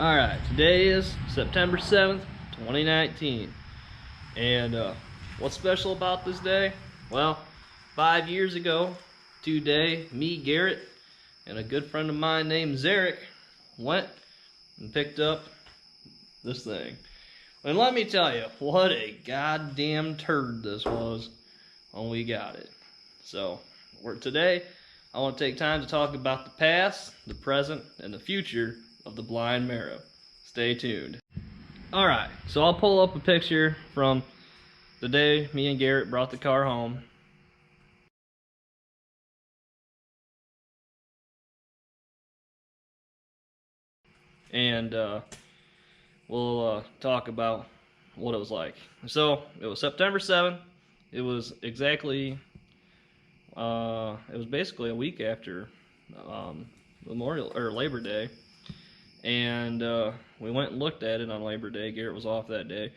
Alright, today is September 7th, 2019. And what's special about this day? Well, 5 years ago today, me, Garrett, and a good friend of mine named Zarek went and picked up this thing. And let me tell you, what a goddamn turd this was when we got it. So, today, I want to take time to talk about the past, the present, and the future of the Blindmaro. Stay tuned. Alright, so I'll pull up a picture from the day me and Garrett brought the car home. And we'll talk about what it was like. So, it was September 7th. It was exactly, it was basically a week after Memorial, or Labor Day. And we went and looked at it on Labor Day. Garrett was off that day.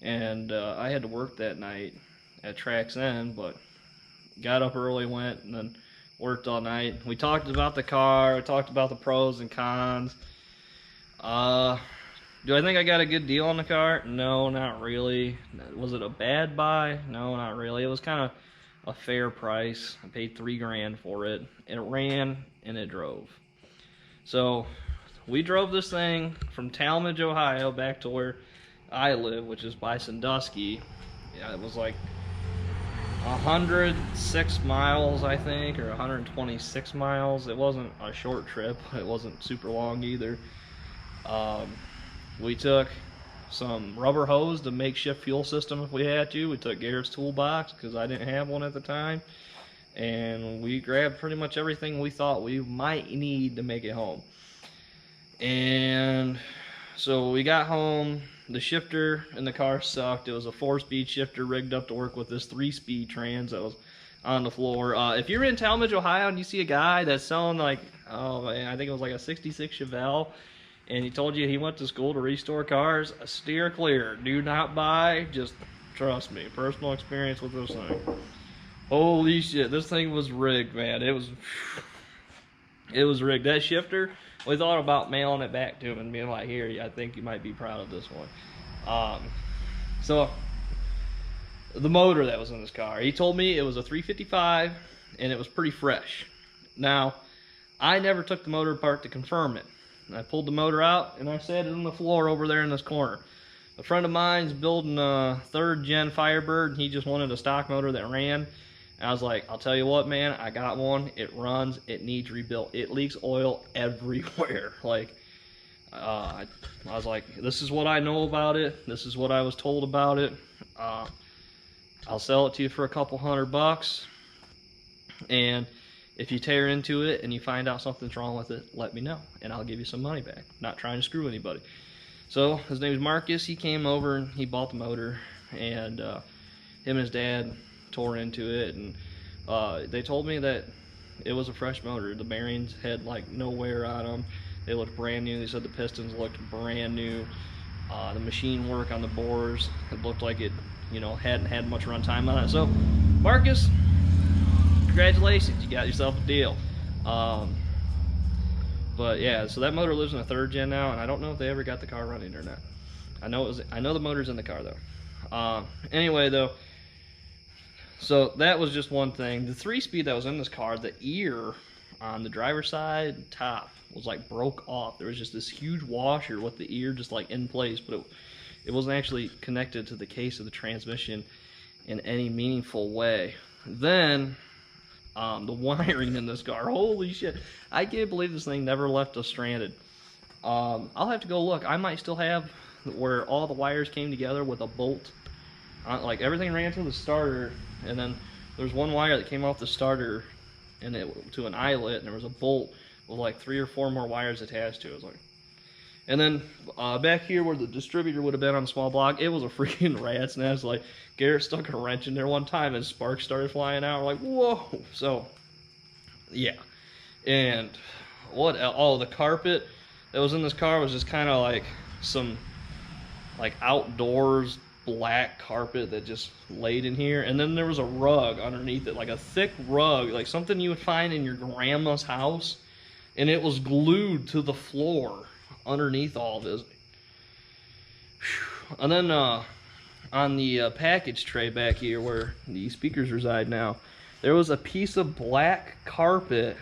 And I had to work that night at Track's End, but got up early, went, and then worked all night. We talked about the car. We talked about the pros and cons. Do I think I got a good deal on the car? No, not really. Was it a bad buy? No, not really. It was kind of a fair price. I paid $3 grand for it. It ran and it drove. So we drove this thing from Talmadge, Ohio, back to where I live, which is by Sandusky. Yeah, it was like 106 miles, I think, or 126 miles. It wasn't a short trip. It wasn't super long either. We took some rubber hose to makeshift fuel system if we had to. We took Garrett's toolbox because I didn't have one at the time. And we grabbed pretty much everything we thought we might need to make it home. And so we got home. The shifter in the car sucked. It was a 4-speed shifter rigged up to work with this 3-speed trans that was on the floor. If you're in Talmadge, Ohio, and you see a guy that's selling like, oh man, I think it was like a 66 Chevelle, and he told you he went to school to restore cars, steer clear. Do not buy. Just trust me. Personal experience with this thing. Holy shit, this thing was rigged, man. It was rigged. That shifter, we thought about mailing it back to him and being like, here, I think you might be proud of this one. So, the motor that was in this car, he told me it was a 355 and it was pretty fresh. Now, I never took the motor apart to confirm it. I pulled the motor out and I set it on the floor over there in this corner. A friend of mine's building a 3rd gen Firebird, and he just wanted a stock motor that ran. I was like, I'll tell you what, man, I got one. It runs. It needs rebuilt. It leaks oil everywhere. Like, I was like, this is what I know about it. This is what I was told about it. I'll sell it to you for a couple $100. And if you tear into it and you find out something's wrong with it, let me know, and I'll give you some money back. Not trying to screw anybody. So his name is Marcus. He came over and he bought the motor, and him and his dad tore into it, and they told me that it was a fresh motor. The bearings had like no wear on them. They looked brand new. They said the pistons looked brand new. The machine work on the bores, it looked like it, you know, hadn't had much run time on it. So Marcus, congratulations, you got yourself a deal. But yeah, so that motor lives in a 3rd gen now, and I don't know if they ever got the car running or not. I know the motor's in the car though. Anyway though, so that was just one thing. The 3-speed that was in this car, the ear on the driver's side top was like broke off. There was just this huge washer with the ear just like in place, but it wasn't actually connected to the case of the transmission in any meaningful way. Then the wiring in this car, holy shit, I can't believe this thing never left us stranded. I'll have to go look. I might still have where all the wires came together with a bolt. Like everything ran through the starter, and then there's one wire that came off the starter and it to an eyelet, and there was a bolt with like 3 or 4 more wires attached to it. It was like, and then back here where the distributor would have been on the small block, it was a freaking rat's nest. Like Garrett stuck a wrench in there one time and sparks started flying out. We're like, whoa. So yeah. And what, oh, the carpet that was in this car was just kind of like some like outdoors black carpet that just laid in here, and then there was a rug underneath it, like a thick rug, like something you would find in your grandma's house, and it was glued to the floor. underneath all of it. And then on the package tray back here where the speakers reside now, there was a piece of black carpet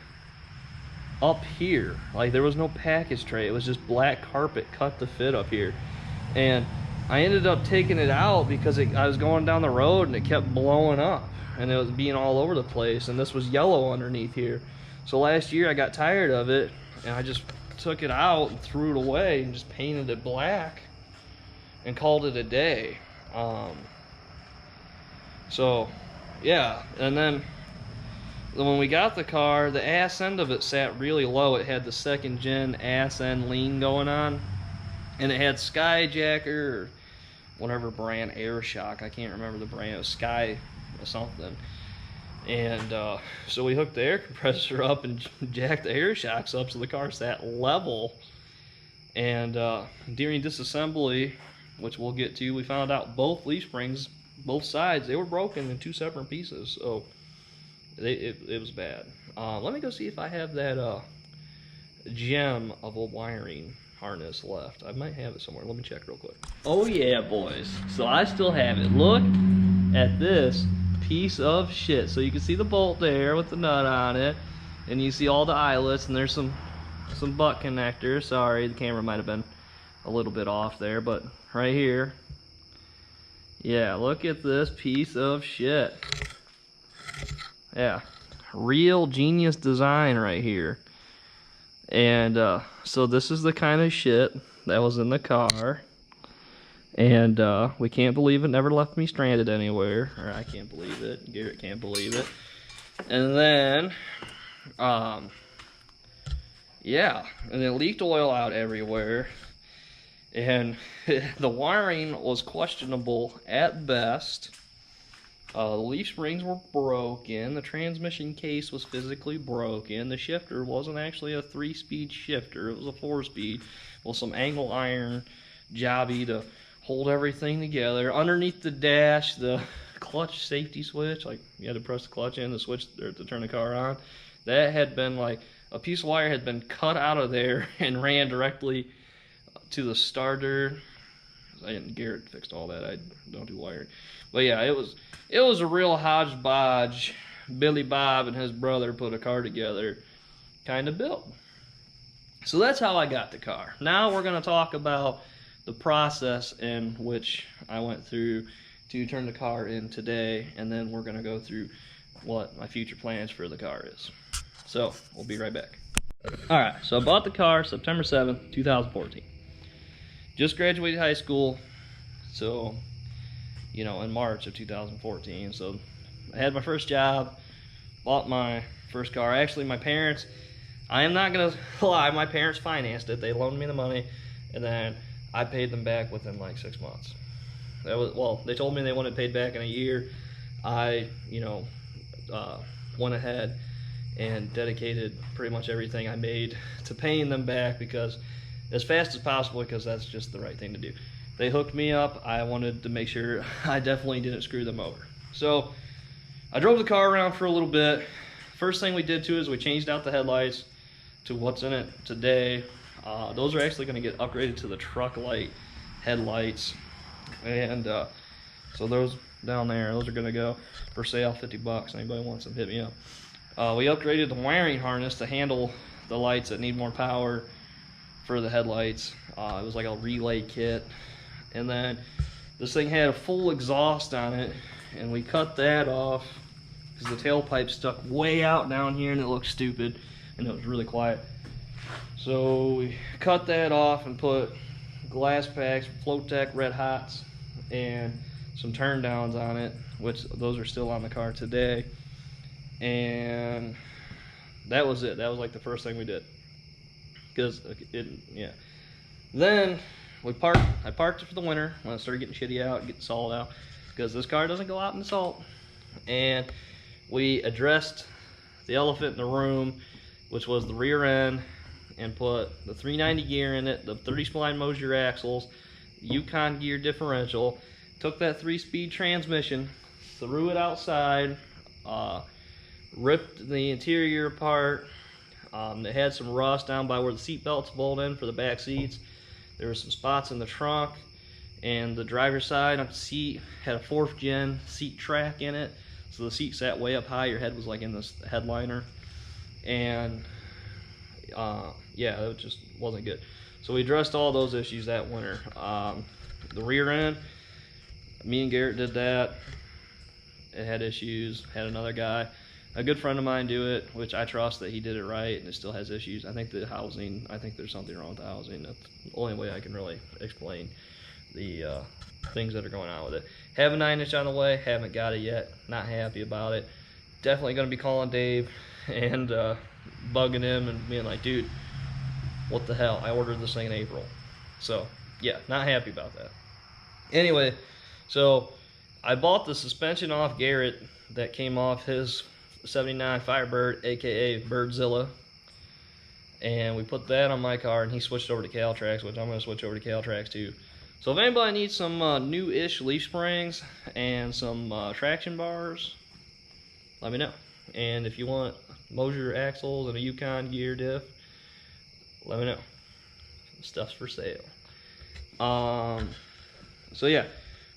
up here. Like, there was no package tray, it was just black carpet cut to fit up here. And I ended up taking it out because I was going down the road and it kept blowing up and it was being all over the place, and this was yellow underneath here. So last year I got tired of it and I just took it out and threw it away and just painted it black and called it a day. So yeah, and then when we got the car, the ass end of it sat really low. It had the second gen ass end lean going on, and it had Skyjacker or whatever brand, Air Shock, I can't remember the brand, it was Sky or something. And so we hooked the air compressor up and jacked the air shocks up so the car sat level. And during disassembly, which we'll get to, we found out both leaf springs, both sides, they were broken in 2 separate pieces. So it was bad. Let me go see if I have that gem of a wiring harness left. I might have it somewhere. Let me check real quick. Oh yeah, boys. So I still have it. Look at this piece of shit. So you can see the bolt there with the nut on it, and you see all the eyelets, and there's some butt connectors. Sorry, the camera might have been a little bit off there, but right here. Yeah, look at this piece of shit. Yeah, real genius design right here. And so this is the kind of shit that was in the car, and we can't believe it never left me stranded anywhere. Or I can't believe it, Garrett can't believe it. And then yeah, and it leaked oil out everywhere, and the wiring was questionable at best. The leaf springs were broken, the transmission case was physically broken, the shifter wasn't actually a 3-speed shifter, it was a 4-speed with some angle iron jobby to hold everything together. Underneath the dash, the clutch safety switch, like you had to press the clutch in, the switch there to turn the car on, that had been like, a piece of wire had been cut out of there and ran directly to the starter. Garrett fixed all that, I don't do wiring. But yeah, it was a real hodgepodge. Billy Bob and his brother put a car together, kind of built. So that's how I got the car. Now we're going to talk about the process in which I went through to turn the car in today, and then we're going to go through what my future plans for the car is. So we'll be right back. Alright, so I bought the car September 7th, 2014. Just graduated high school, so, you know, in March of 2014. So I had my first job, bought my first car. Actually, my parents, I am not going to lie, my parents financed it. They loaned me the money, and then I paid them back within like 6 months. That was, well, they told me they wanted paid back in a year. I, you know, went ahead and dedicated pretty much everything I made to paying them back, because as fast as possible, because that's just the right thing to do. They hooked me up. I wanted to make sure I definitely didn't screw them over. So I drove the car around for a little bit. First thing we did too is we changed out the headlights to what's in it today. Those are actually going to get upgraded to the truck light headlights, and so those down there, those are going to go for sale, 50 bucks. Anybody wants them, hit me up. We upgraded the wiring harness to handle the lights that need more power for the headlights. It was like a relay kit, and then this thing had a full exhaust on it, and we cut that off because the tailpipe stuck way out down here and it looked stupid, and it was really quiet. So we cut that off and put glass packs, Flotek Red Hots, and some turn downs on it, which those are still on the car today. And that was it. That was like the first thing we did. Because yeah. Then I parked it for the winter when it started getting shitty out, getting salt out, because this car doesn't go out in the salt. And we addressed the elephant in the room, which was the rear end, and put the 390 gear in it, the 30 spline Mosier axles, Yukon gear differential, took that 3-speed transmission, threw it outside, ripped the interior apart, It had some rust down by where the seat belts bolt in for the back seats. There were some spots in the trunk, and the driver's side of the seat had a 4th gen seat track in it, so the seat sat way up high. Your head was like in this headliner, and yeah, it just wasn't good. So we addressed all those issues that winter. The rear end, me and Garrett did that. It had issues. Had another guy, a good friend of mine, do it, which I trust that he did it right, and it still has issues. I think the housing, I think there's something wrong with the housing. That's the only way I can really explain the things that are going on with it. Have a 9-inch on the way, haven't got it yet, not happy about it. Definitely going to be calling Dave and bugging him and being like, dude, what the hell, I ordered this thing in April. So yeah, not happy about that. Anyway, so I bought the suspension off Garrett that came off his 79 Firebird, aka Birdzilla, and we put that on my car, and he switched over to Caltrax, which I'm going to switch over to Caltrax too. So if anybody needs some new-ish leaf springs and some traction bars, let me know. And if you want Mosier axles and a Yukon gear diff, let me know. Stuff's for sale. So yeah,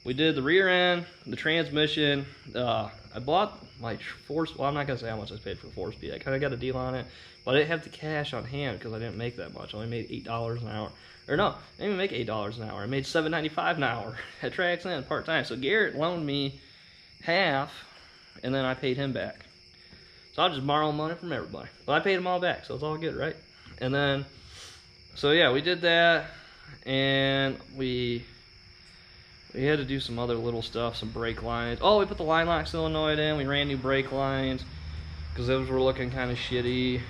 we did the rear end, the transmission. I bought my well, I'm not gonna say how much I paid for 4-speed. I kind of got a deal on it, but I didn't have the cash on hand because I didn't make that much. I only made $8 an hour. Or no, I didn't even make $8 an hour. I made $7.95 an hour at Trax End part-time. So Garrett loaned me half, and then I paid him back. So I just borrowed money from everybody. But I paid them all back, so it's all good, right? And then, so yeah, we did that, and we had to do some other little stuff, some brake lines. Oh, we put the line lock solenoid in. We ran new brake lines because those were looking kind of shitty.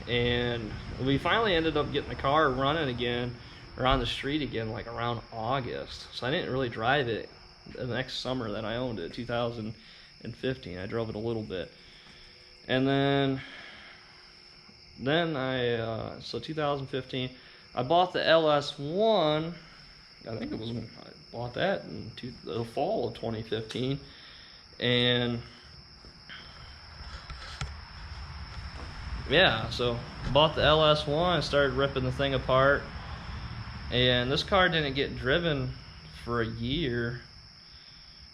And we finally ended up getting the car running again, or on the street again, like around August. So I didn't really drive it the next summer that I owned it, 2015. I drove it a little bit. And then so 2015, I bought the LS1. I think it was when I bought that in the fall of 2015. And yeah, so bought the LS1 and started ripping the thing apart. And this car didn't get driven for a year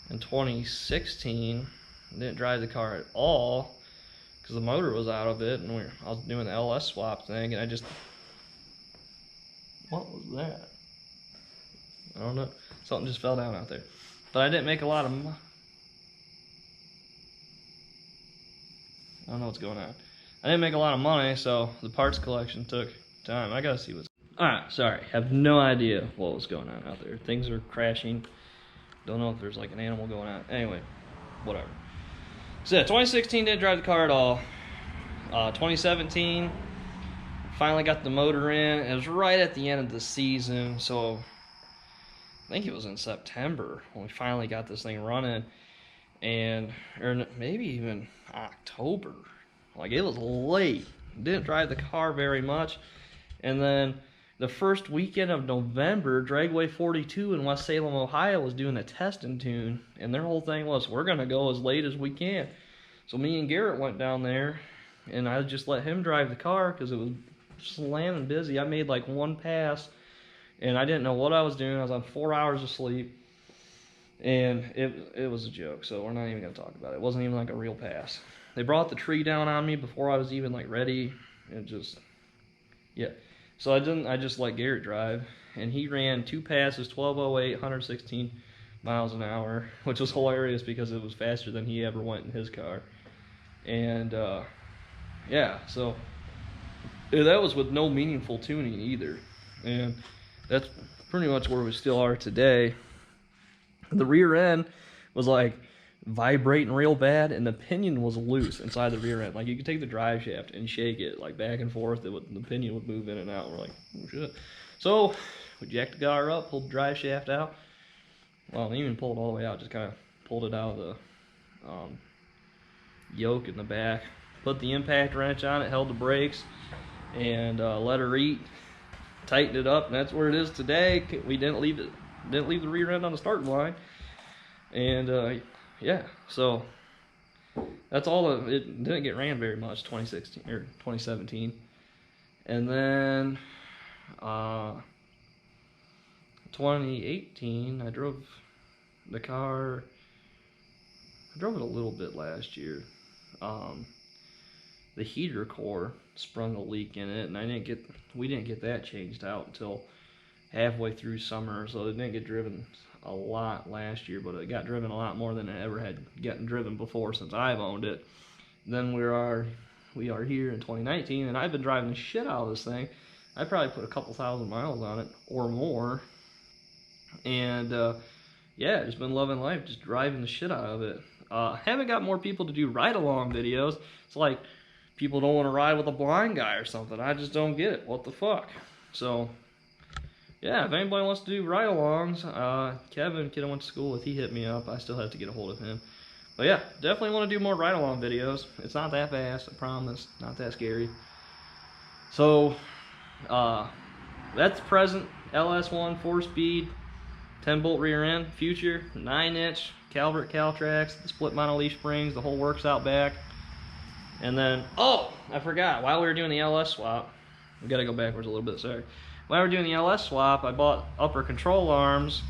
in 2016. I didn't drive the car at all because the motor was out of it, and I was doing the LS swap thing, and I just, what was that? I don't know. Something just fell down out there. But I didn't make a lot of money. I don't know what's going on. I didn't make a lot of money, so the parts collection took time. I gotta see what's... Alright, sorry. Have no idea what was going on out there. Things are crashing. Don't know if there's like an animal going on. Anyway, whatever. So yeah, 2016 didn't drive the car at all. 2017, finally got the motor in. It was right at the end of the season, so I think it was in September when we finally got this thing running, and or maybe even October. Like, it was late. Didn't drive the car very much, and then the first weekend of November, Dragway 42 in West Salem, Ohio was doing a test and tune, and their whole thing was, we're gonna go as late as we can. So me and Garrett went down there, and I just let him drive the car because it was slamming busy. I made like one pass, and I didn't know what I was doing. I was on 4 hours of sleep, and it was a joke, so we're not even gonna talk about it. It wasn't even like a real pass. They brought the tree down on me before I was even like ready, and just, yeah. So I just let Garrett drive, and he ran 2 passes, 12:08, 116 miles an hour, which was hilarious because it was faster than he ever went in his car. And yeah, so that was with no meaningful tuning either, and that's pretty much where we still are today. The rear end was like vibrating real bad, and the pinion was loose inside the rear end. Like, you could take the drive shaft and shake it like back and forth, the pinion would move in and out. We're like, oh shit. So we jacked the car up, pulled the drive shaft out. Well, I even pulled it all the way out, just kind of pulled it out of the yoke in the back, put the impact wrench on it, held the brakes, and let her eat, tightened it up, and that's where it is today. We didn't leave the rear end on the starting line, and yeah, so that's all. It didn't get ran very much 2016 or 2017. And then 2018, I drove the car. I drove it a little bit last year. The heater core sprung a leak in it, and we didn't get that changed out until halfway through summer, so it didn't get driven a lot last year, but it got driven a lot more than it ever had gotten driven before since I've owned it. Then we are here in 2019, and I've been driving the shit out of this thing. I probably put a couple thousand miles on it or more, and yeah, just been loving life, just driving the shit out of it. Haven't got more people to do ride-along videos. It's like people don't want to ride with a blind guy or something. I just don't get it. What the fuck? So yeah, if anybody wants to do ride-alongs, Kevin, kid I went to school with, he hit me up. I still have to get a hold of him. But yeah, definitely want to do more ride-along videos. It's not that fast, I promise. Not that scary. So, that's present. LS1, 4-speed, 10-bolt rear end. Future, 9-inch Calvert Caltrax, the split mono leaf springs, the whole works out back. And then, oh, I forgot. While we were doing the LS swap, we got to go backwards a little bit, sorry. While we were doing the LS swap, I bought upper control arms,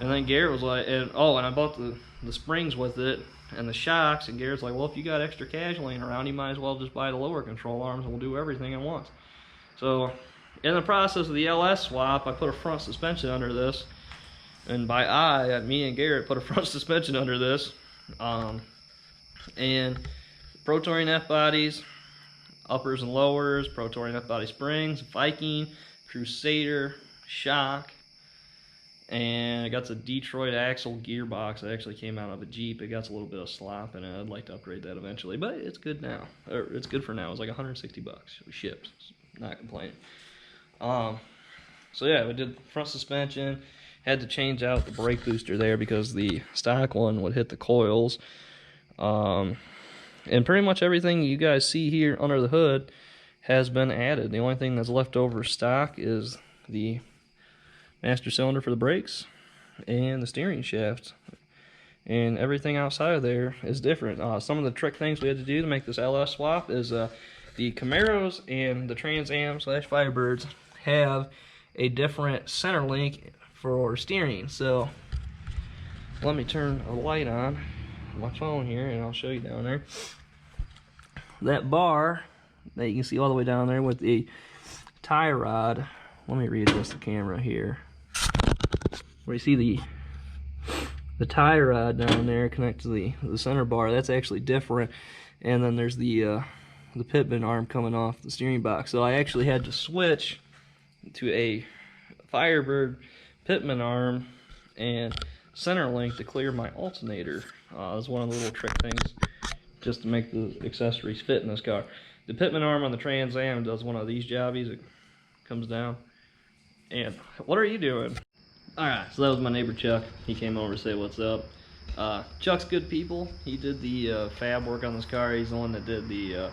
and then Garrett was like, and I bought the springs with it and the shocks, and Garrett's like, well, if you got extra cash laying around, you might as well just buy the lower control arms and we'll do everything at once. So in the process of the LS swap, I put a front suspension under this, and by me and Garrett put a front suspension under this, and Pro Touring F bodies, uppers and lowers, Pro Touring F body springs, Viking, Crusader, shock, and it got a Detroit axle gearbox that actually came out of a Jeep. It got a little bit of slop in it. I'd like to upgrade that eventually, but it's good now. Or it's good for now. It was like 160 bucks. We shipped. Not complaining. So yeah, we did front suspension. Had to change out the brake booster there because the stock one would hit the coils. And pretty much everything you guys see here under the hood has been added. The only thing that's left over stock is the master cylinder for the brakes and the steering shaft, and everything outside of there is different. Some of the trick things we had to do to make this LS swap is the Camaros and the Trans Am / Firebirds have a different center link for steering. So let me turn a light on my phone here and I'll show you down there. That bar that you can see all the way down there with the tie rod. Let me readjust the camera here. Where you see the tie rod down there connected to the center bar, that's actually different. And then there's the pitman arm coming off the steering box. So I actually had to switch to a Firebird pitman arm and center link to clear my alternator. That's one of the little trick things just to make the accessories fit in this car. The pitman arm on the Trans Am does one of these jobbies. It comes down. And what are you doing? Alright, so that was my neighbor Chuck. He came over to say what's up. Chuck's good people. He did the fab work on this car. He's the one that did the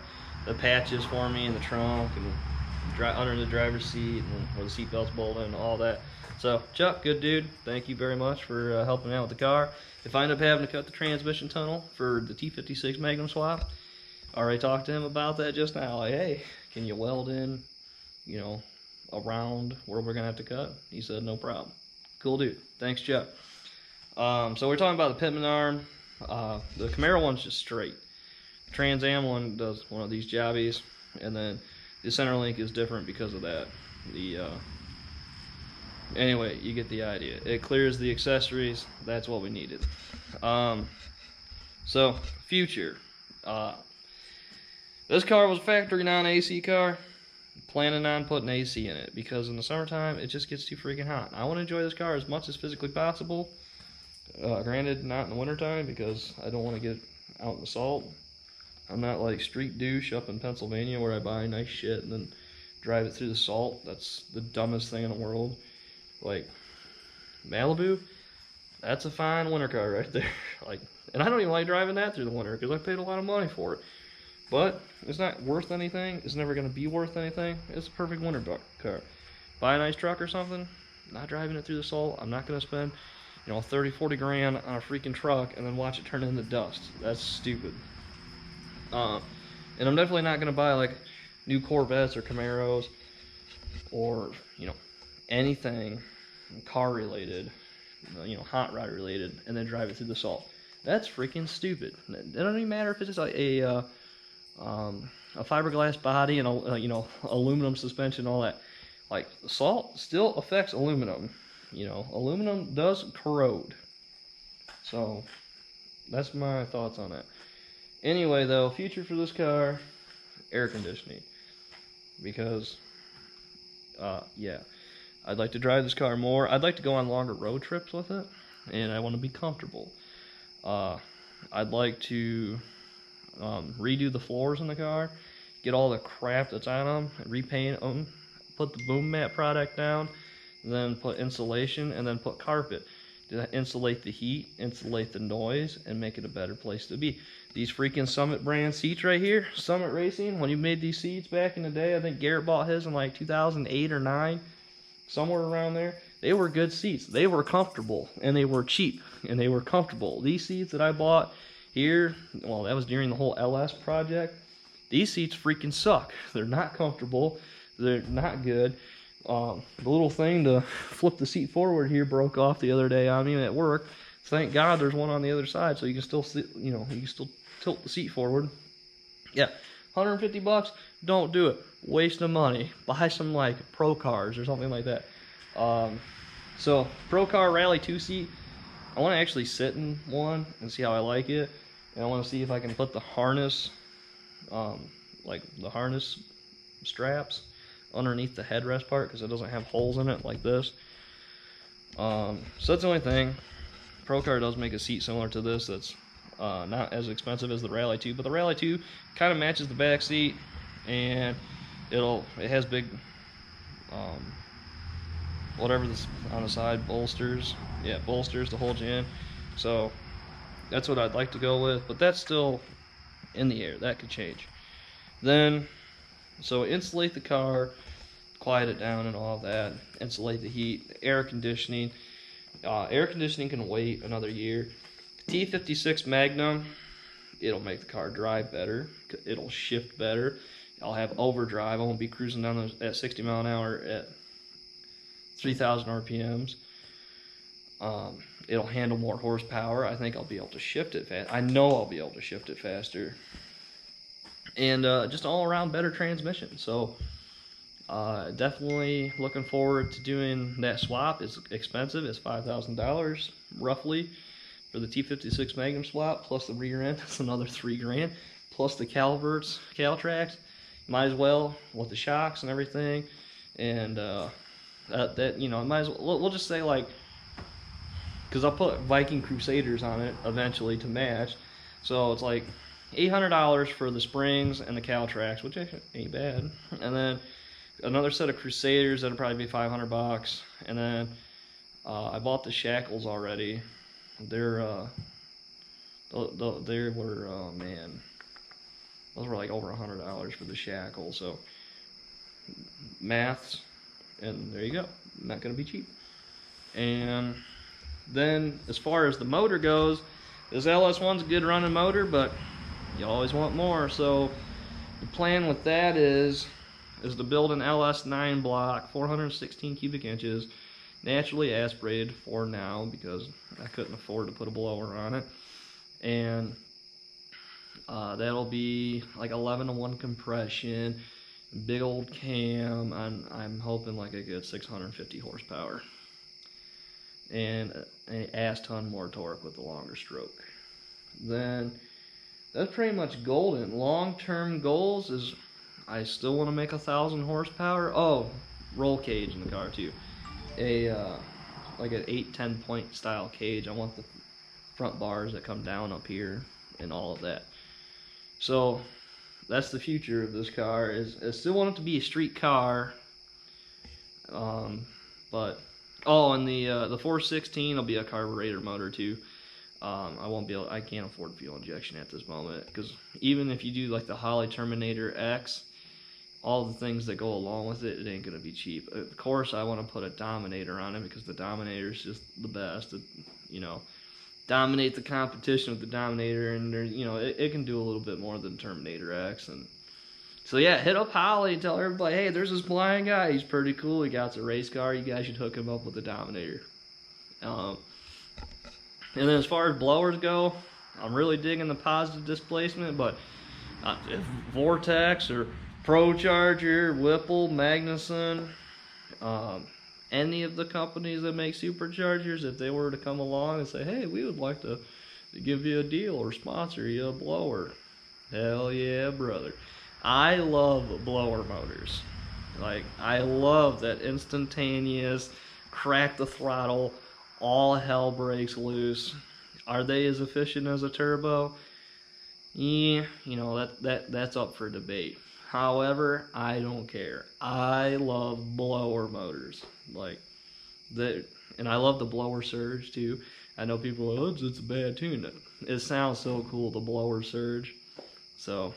patches for me in the trunk and under the driver's seat and where the seatbelt's bolted and all that. So Chuck, good dude. Thank you very much for helping out with the car. If I end up having to cut the transmission tunnel for the T56 Magnum swap, I already talked to him about that just now. Like, hey, can you weld in, you know, around where we're gonna have to cut? He said no problem. Cool dude. Thanks, Chuck. So we're talking about the pitman arm. The Camaro one's just straight. The Trans Am one does one of these jobbies, and then the center link is different because of that. Anyway, you get the idea. It clears the accessories. That's what we needed. So future. This car was a factory non-AC car. Planning on putting AC in it because in the summertime it just gets too freaking hot. I want to enjoy this car as much as physically possible. Granted, not in the wintertime because I don't want to get out in the salt. I'm not like street douche up in Pennsylvania where I buy nice shit and then drive it through the salt. That's the dumbest thing in the world. Like Malibu, that's a fine winter car right there. Like, and I don't even like driving that through the winter because I paid a lot of money for it. But it's not worth anything. It's never going to be worth anything. It's a perfect winter car. Buy a nice truck or something. Not driving it through the salt. I'm not going to spend, 30, 40 grand on a freaking truck and then watch it turn into dust. That's stupid. And I'm definitely not going to buy like new Corvettes or Camaros, or anything car related, hot rod related, and then drive it through the salt. That's freaking stupid. It doesn't even matter if it's just a fiberglass body and aluminum suspension and all that. Like, salt still affects aluminum. Aluminum does corrode. So that's my thoughts on that. Anyway, though, future for this car, air conditioning, because yeah, I'd like to drive this car more. I'd like to go on longer road trips with it, and I want to be comfortable. I'd like to redo the floors in the car, get all the crap that's on them, repaint them, put the boom mat product down, then put insulation, and then put carpet to insulate the heat, insulate the noise, and make it a better place to be. These freaking Summit brand seats right here, Summit Racing, when you made these seats back in the day, I think Garrett bought his in like 2008 or 9, somewhere around there. They were good seats. They were comfortable, and they were cheap, and they were comfortable. These seats that I bought here, well, that was during the whole LS project. These seats freaking suck. They're not comfortable. They're not good. The little thing to flip the seat forward here broke off the other day on me at work. Thank God there's one on the other side, so you can still sit, you can still tilt the seat forward. Yeah, $150. Don't do it. Waste of money. Buy some like Pro Cars or something like that. So Pro Car Rally 2 seat. I want to actually sit in one and see how I like it, and I want to see if I can put the harness, like the harness straps, underneath the headrest part, because it doesn't have holes in it like this. So that's the only thing. Pro Car does make a seat similar to this that's not as expensive as the Rally 2, but the Rally 2 kind of matches the back seat, and it has big whatever this on the side, bolsters. Yeah, bolsters to hold you in. So that's what I'd like to go with, but that's still in the air. That could change. Then, so insulate the car, quiet it down and all of that, insulate the heat, air conditioning. Air conditioning can wait another year. T56 Magnum, it'll make the car drive better. It'll shift better. I'll have overdrive. I won't be cruising down at 60 mile an hour at 3,000 RPMs. It'll handle more horsepower. I think I'll be able to shift it fast. I know I'll be able to shift it faster. And just all around better transmission. So definitely looking forward to doing that swap. It's expensive. It's $5,000 roughly for the T56 Magnum swap, plus the rear end. It's another $3,000, plus the Calverts, Caltrax. Might as well with the shocks and everything. And might as well. We'll just say like, because I'll put Viking Crusaders on it eventually to match. So it's like $800 for the springs and the Caltrax, which ain't bad. And then another set of Crusaders that'll probably be $500. And then I bought the shackles already. They were oh man, those were like over $100 for the shackles. So maths, and there you go. Not gonna be cheap. And then as far as the motor goes, this LS1's a good running motor, but you always want more. So the plan with that is to build an LS9 block, 416 cubic inches, naturally aspirated for now because I couldn't afford to put a blower on it. And that'll be like 11-to-1 compression, big old cam. I'm hoping like a good 650 horsepower. And an ass ton more torque with the longer stroke. Then that's pretty much golden. Long-term goals is I still want to make 1,000 horsepower. Oh, roll cage in the car too. Like an 8-10 point style cage. I want the front bars that come down up here and all of that. So that's the future of this car. I still want it to be a street car. But and the 416 will be a carburetor motor too. I can't afford fuel injection at this moment, because even if you do like the Holley Terminator X, all the things that go along with it, it ain't gonna be cheap. Of course, I want to put a Dominator on it because the Dominator is just the best. Dominate the competition with the Dominator, and it can do a little bit more than Terminator X, and So yeah, hit up Holly and tell everybody, hey, there's this blind guy. He's pretty cool. He got a race car. You guys should hook him up with the Dominator. And then as far as blowers go, I'm really digging the positive displacement, but if Vortex or Pro Charger, Whipple, Magnuson, any of the companies that make superchargers, if they were to come along and say, hey, we would like to give you a deal or sponsor you a blower, hell yeah, brother. I love blower motors. Like, I love that instantaneous, crack the throttle, all hell breaks loose. Are they as efficient as a turbo? Yeah, you know, that's up for debate. However, I don't care. I love blower motors. Like, and I love the blower surge too. I know people are, oh, it's a bad tune. It sounds so cool, the blower surge. So,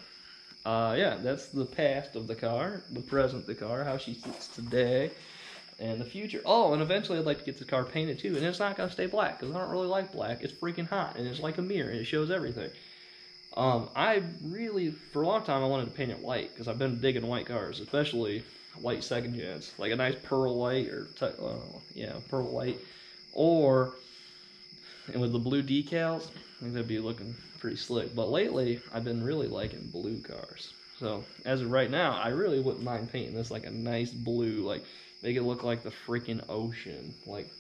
yeah, that's the past of the car, the present of the car, how she sits today, and the future. Oh, and eventually I'd like to get the car painted too, and it's not going to stay black, because I don't really like black. It's freaking hot, and it's like a mirror, and it shows everything. I really, for a long time, I wanted to paint it white, because I've been digging white cars, especially white second gens, like a nice pearl white, or, yeah, pearl white, or, and with the blue decals, I think that'd be looking pretty slick. But lately, I've been really liking blue cars. So, as of right now, I really wouldn't mind painting this like a nice blue, like, make it look like the freaking ocean, like,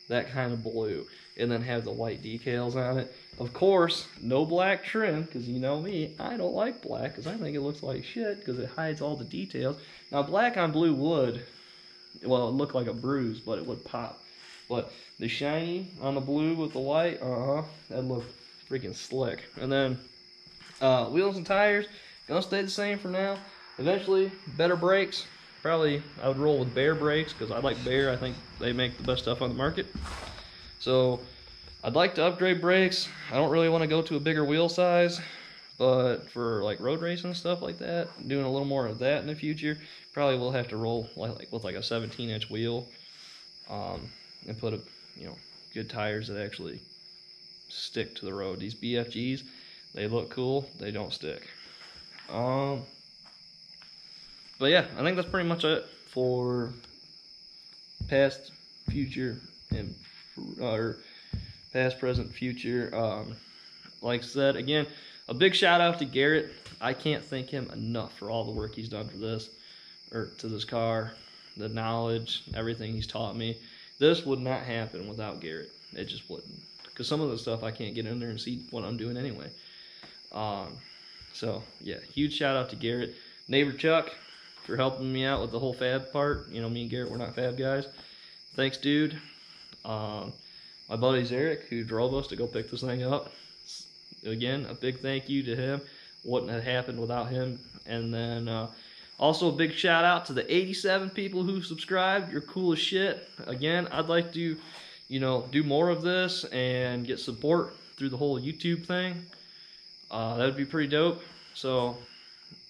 that kind of blue, and then have the white decals on it. Of course, no black trim, because you know me, I don't like black, because I think it looks like shit, because it hides all the details. Now, black on blue would, well, it looked like a bruise, but it would pop. But the shiny on the blue with the white, that'd look freaking slick. And then, wheels and tires, gonna stay the same for now. Eventually, better brakes. Probably I would roll with Bear brakes, because I like Bear. I think they make the best stuff on the market. So I'd like to upgrade brakes. I don't really want to go to a bigger wheel size, but for like road racing and stuff like that, doing a little more of that in the future, probably will have to roll like with like a 17-inch wheel, and put good tires that actually stick to the road. These BFGs, they look cool, they don't stick. But yeah, I think that's pretty much it for past, future, and or past, present, future. Like I said, again, a big shout out to Garrett. I can't thank him enough for all the work he's done for this, or to this car, the knowledge, everything he's taught me. This would not happen without Garrett. It just wouldn't. Because some of the stuff I can't get in there and see what I'm doing anyway. So, yeah, huge shout out to Garrett. Neighbor Chuck for helping me out with the whole fab part. You know, me and Garrett, we're not fab guys. Thanks, dude. My buddy Eric, who drove us to go pick this thing up. Again, a big thank you to him. Wouldn't have happened without him. And then also a big shout out to the 87 people who subscribed. You're cool as shit. Again, I'd like to, do more of this and get support through the whole YouTube thing. That would be pretty dope. So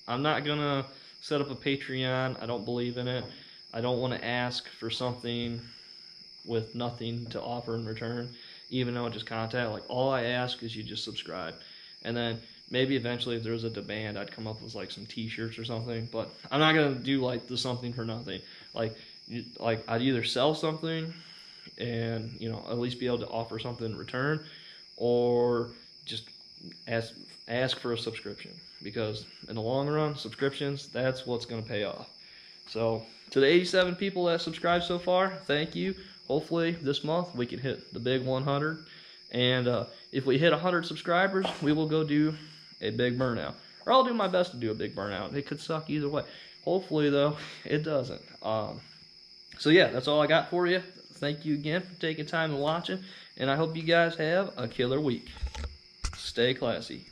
I'm not gonna set up a Patreon. I don't believe in it. I don't want to ask for something with nothing to offer in return, even though just contact. Like, all I ask is you just subscribe, and then maybe eventually if there was a demand, I'd come up with like some t-shirts or something. But I'm not gonna do like the something for nothing. Like I'd either sell something and at least be able to offer something in return, or just ask for a subscription, because in the long run, subscriptions, that's what's going to pay off. So to the 87 people that subscribed so far, thank you. Hopefully this month we can hit the big 100, and if we hit 100 subscribers, we will go do a big burnout, or I'll do my best to do a big burnout. It could suck either way. Hopefully though, it doesn't. So yeah, that's all I got for you. Thank you again for taking time and watching, and I hope you guys have a killer week. Stay classy.